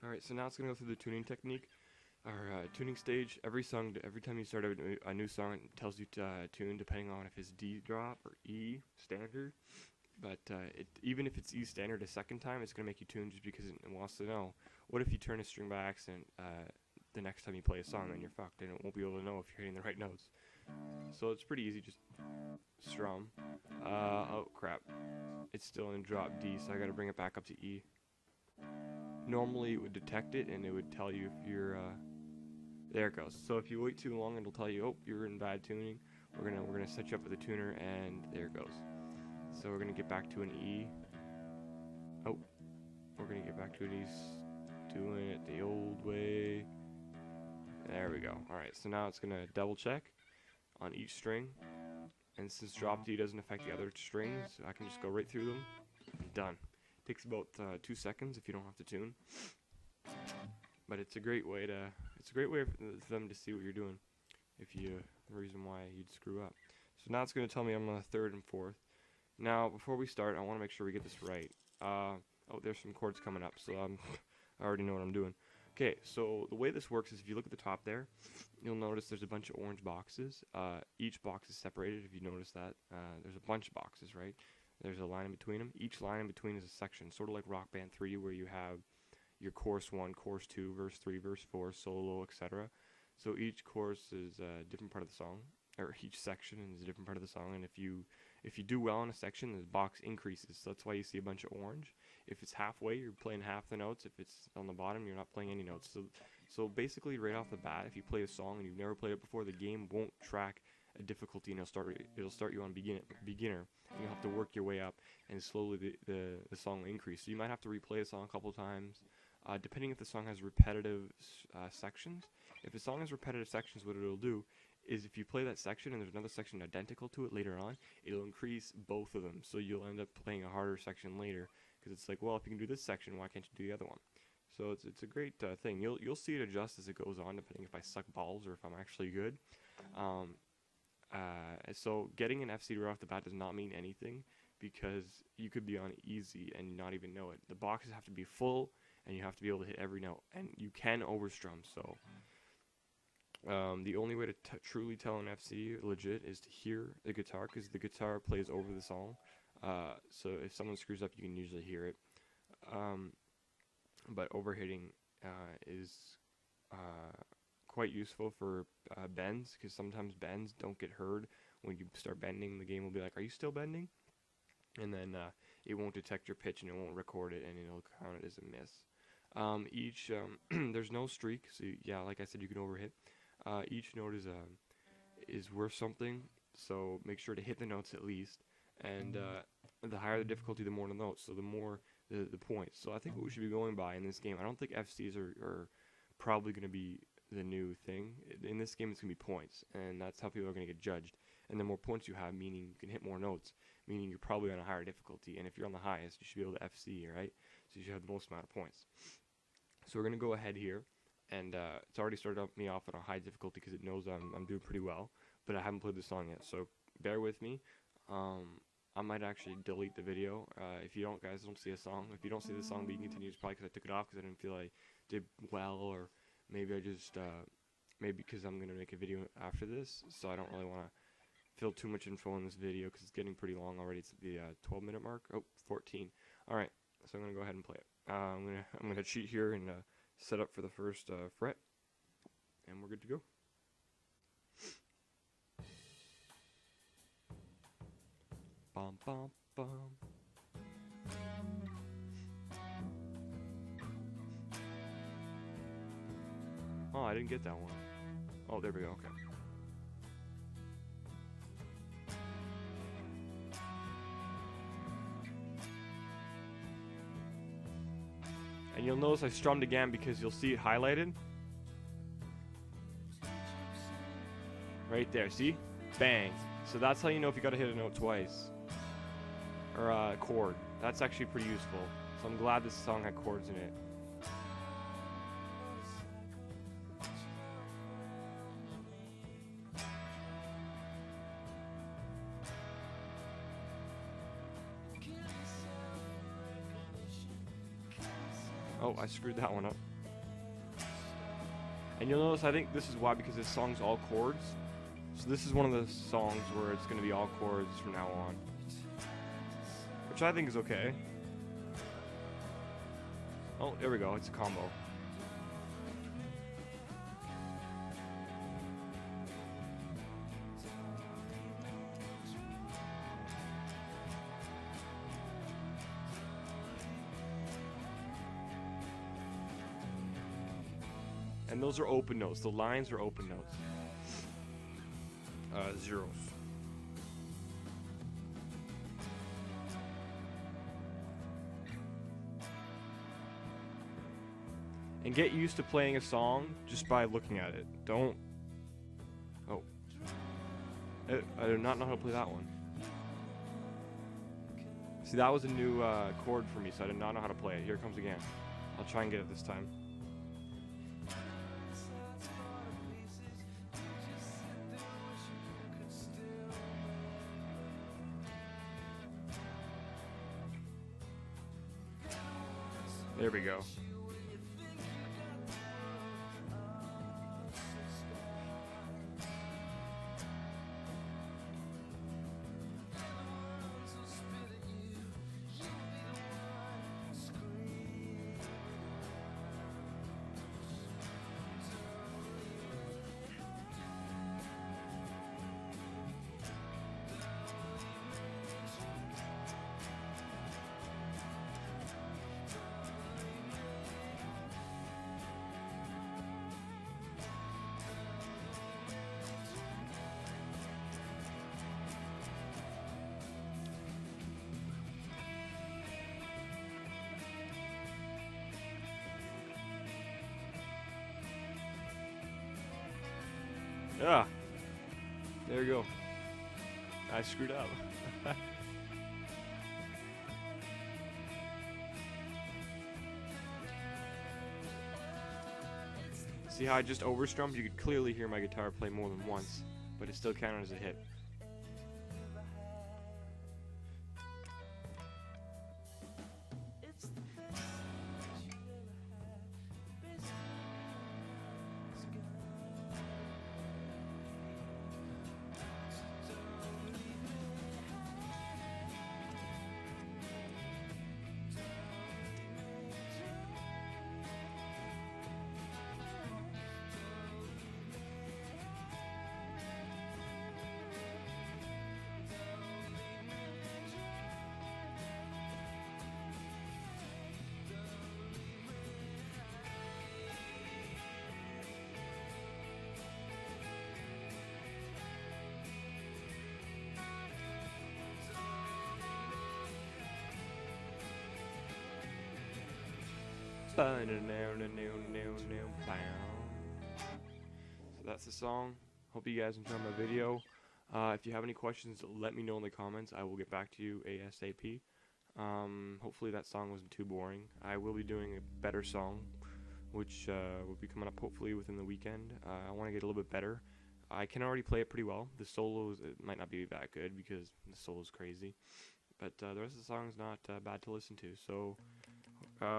Alright, so now it's going to go through the tuning technique, or tuning stage. Every time you start a new song, it tells you to tune depending on if it's D drop or E standard. But even if it's E standard a second time, it's going to make you tune just because it wants to know. What if you turn a string by accident the next time you play a song, then you're fucked, and it won't be able to know if you're hitting the right notes. So it's pretty easy, just strum. Oh crap, it's still in drop D, so I got to bring it back up to E. Normally it would detect it and it would tell you if you're there it goes. So if you wait too long, it'll tell you, oh, you're in bad tuning. We're gonna set you up with a tuner, and there it goes. So we're gonna get back to an E. Oh, we're gonna get back to an E. Doing it the old way. There we go. All right, so now it's gonna double check on each string, and since drop D doesn't affect the other strings, I can just go right through them. Done. Takes about 2 seconds if you don't have to tune, but it's a great way for them to see what you're doing if you the reason why you'd screw up. So now it's going to tell me I'm on the third and fourth. Now before we start, I want to make sure we get this right. Oh, there's some chords coming up, so I already know what I'm doing. Okay, so the way this works is if you look at the top there, you'll notice there's a bunch of orange boxes. Each box is separated. If you notice that, there's a bunch of boxes, right? There's a line in between them. Each line in between is a section, sort of like Rock Band 3, where you have your chorus 1, chorus 2, verse 3, verse 4, solo, etc. So each chorus is a different part of the song, or each section is a different part of the song. And if you do well in a section, the box increases. So that's why you see a bunch of orange. If it's halfway, you're playing half the notes. If it's on the bottom, you're not playing any notes. So basically, right off the bat, if you play a song and you've never played it before, the game won't track a difficulty, and it'll start you on beginner. And you'll have to work your way up, and slowly the song will increase. So you might have to replay a song a couple times, depending if the song has repetitive sections. If the song has repetitive sections, what it'll do is if you play that section and there's another section identical to it later on, it'll increase both of them. So you'll end up playing a harder section later, because it's like, well, if you can do this section, why can't you do the other one? So it's a great thing. You'll see it adjust as it goes on, depending if I suck balls or if I'm actually good. So getting an FC right off the bat does not mean anything, because you could be on easy and not even know it. The boxes have to be full, and you have to be able to hit every note, and you can overstrum. So the only way to truly tell an FC legit is to hear the guitar, because the guitar plays over the song. So if someone screws up, you can usually hear it. But overhitting is quite useful for bends, because sometimes bends don't get heard. When you start bending, the game will be like, are you still bending? And then it won't detect your pitch, and it won't record it, and it'll count it as a miss. There's no streak, so yeah, like I said, you can overhit. Each note is worth something, so make sure to hit the notes at least, and the higher the difficulty, the more the notes, so the more the points. So I think what we should be going by in this game, I don't think FCs are probably going to be the new thing. In this game, it's going to be points, and that's how people are going to get judged. And the more points you have, meaning you can hit more notes, meaning you're probably on a higher difficulty, and if you're on the highest, you should be able to FC, right? So you should have the most amount of points. So we're going to go ahead here, and it's already started me off on a high difficulty because it knows I'm doing pretty well, but I haven't played the song yet, so bear with me. I might actually delete the video if you guys don't see a song. If you don't see the song but you continue, it's probably because I took it off because I didn't feel I did well, or maybe I just maybe because I'm gonna make a video after this, so I don't really want to fill too much info in this video because it's getting pretty long already. It's the 12-minute mark. Oh, 14. All right, so I'm gonna go ahead and play it. I'm gonna cheat here and set up for the first fret, and we're good to go. Bum, bum, bum. Oh, I didn't get that one. Oh, there we go, okay. And you'll notice I strummed again because you'll see it highlighted. Right there, see? Bang. So that's how you know if you gotta hit a note twice. Or a chord. That's actually pretty useful. So I'm glad this song had chords in it. Oh, I screwed that one up. And you'll notice, I think this is why, because this song's all chords. So this is one of the songs where it's going to be all chords from now on. Which I think is okay. Oh, there we go. It's a combo. And those are open notes. The lines are open notes. Zeros. And get used to playing a song just by looking at it. Don't... Oh. I do not know how to play that one. See, that was a new chord for me, so I did not know how to play it. Here it comes again. I'll try and get it this time. There we go. Ah, there you go. I screwed up. See how I just overstrummed? You could clearly hear my guitar play more than once, but it still counted as a hit. So that's the song. Hope you guys enjoyed my video. If you have any questions, let me know in the comments. I will get back to you ASAP. Hopefully that song wasn't too boring. I will be doing a better song, which will be coming up hopefully within the weekend. I want to get a little bit better. I can already play it pretty well. The solos, it might not be that good because the solo's crazy. But the rest of the song is not bad to listen to. So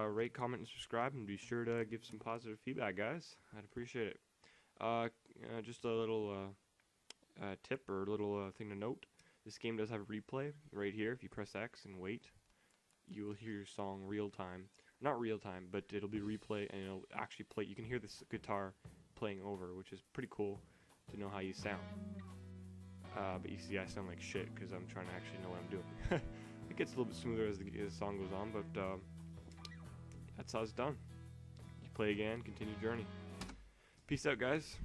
rate, comment, and subscribe, and be sure to give some positive feedback, guys. I'd appreciate it. Just a little tip or a little thing to note. This game does have a replay right here. If you press X and wait, you will hear your song real time. Not real time, but it'll be replay, and it'll actually play. You can hear this guitar playing over, which is pretty cool to know how you sound. But you see I sound like shit because I'm trying to actually know what I'm doing. It gets a little bit smoother as the song goes on, but that's how it's done. You play again, continue journey. Peace out, guys.